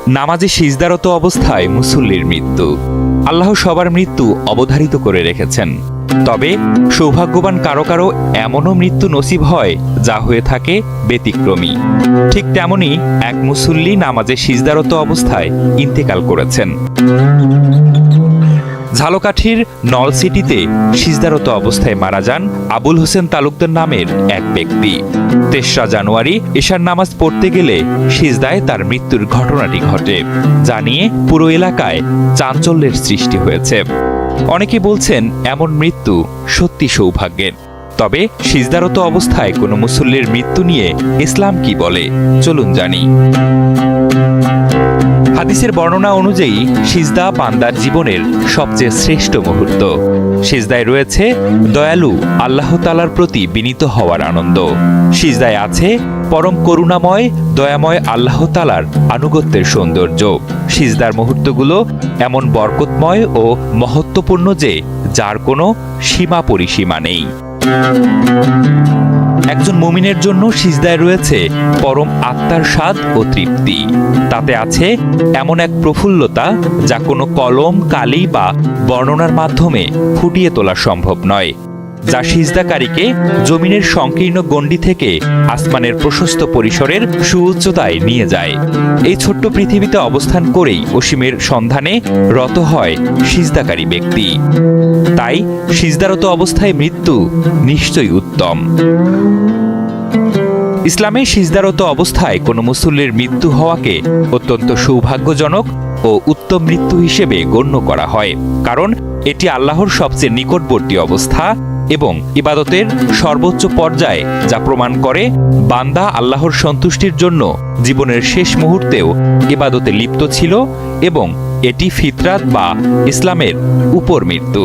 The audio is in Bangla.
নামাজে সিজদারত অবস্থায় মুসল্লির মৃত্যু। আল্লাহ সবার মৃত্যু অবধারিত করে রেখেছেন, তবে সৌভাগ্যবান কারো কারো এমনও মৃত্যু নসিব হয় যা হয়ে থাকে ব্যতিক্রমী। ঠিক তেমনি এক মুসল্লি নামাজে সিজদারত অবস্থায় ইন্তেকাল করেছেন। ঝালকাঠির নলসিটিতে সিজদারত অবস্থায় মারা যান আবুল হোসেন তালুকদার নামের এক ব্যক্তি। ৩রা জানুয়ারি এশার নামাজ পড়তে গেলে সিজদায় তার মৃত্যুর ঘটনাটি ঘটে, যা নিয়ে পুরো এলাকায় চাঞ্চল্যের সৃষ্টি হয়েছে। অনেকে বলছেন এমন মৃত্যু সত্যি সৌভাগ্যের। তবে সিজদারত অবস্থায় কোনো মুসল্লির মৃত্যু নিয়ে ইসলাম কি বলে, চলুন জানি। হাদিসের বর্ণনা অনুযায়ী সিজদা বান্দার জীবনের সবচেয়ে শ্রেষ্ঠ মুহূর্ত। সিজদায় রয়েছে দয়ালু আল্লাহ তাআলার প্রতি বিনীত হওয়ার আনন্দ। সিজদায় আছে পরম করুণাময় দয়াময় আল্লাহ তাআলার আনুগত্যের সৌন্দর্য। সিজদার মুহূর্তগুলো এমন বরকতময় ও মহত্বপূর্ণ যে যার কোনো সীমা পরিসীমা নেই। একজন মুমিনের জন্য সিজদায় রয়েছে পরম আত্মার স্বাদ ও তৃপ্তি। তাতে আছে এমন এক প্রফুল্লতা যা কোনো কলম, কালি বা বর্ণনার মাধ্যমে ফুটিয়ে তোলা সম্ভব নয়, যা সিজদাকারীকে জমিনের সংকীর্ণ গণ্ডি থেকে আসমানের প্রশস্ত পরিসরের সুউচ্চতায় নিয়ে যায়। এই ছোট্ট পৃথিবীতে অবস্থান করেই অসীমের সন্ধানে রত হয় সিজদাকারী ব্যক্তি। তাই সিজদারত অবস্থায় মৃত্যু নিশ্চয়ই উত্তম। ইসলামে সিজদারত অবস্থায় কোনো মুসল্লির মৃত্যু হওয়াকে অত্যন্ত সৌভাগ্যজনক ও উত্তম মৃত্যু হিসেবে গণ্য করা হয়, কারণ এটি আল্লাহর সবচেয়ে নিকটবর্তী অবস্থা এবং ইবাদতের সর্বোচ্চ পর্যায়ে, যা প্রমাণ করে বান্দা আল্লাহর সন্তুষ্টির জন্য জীবনের শেষ মুহূর্তেও ইবাদতে লিপ্ত ছিল এবং এটি ফিতরাত বা ইসলামের উপর মৃত্যু।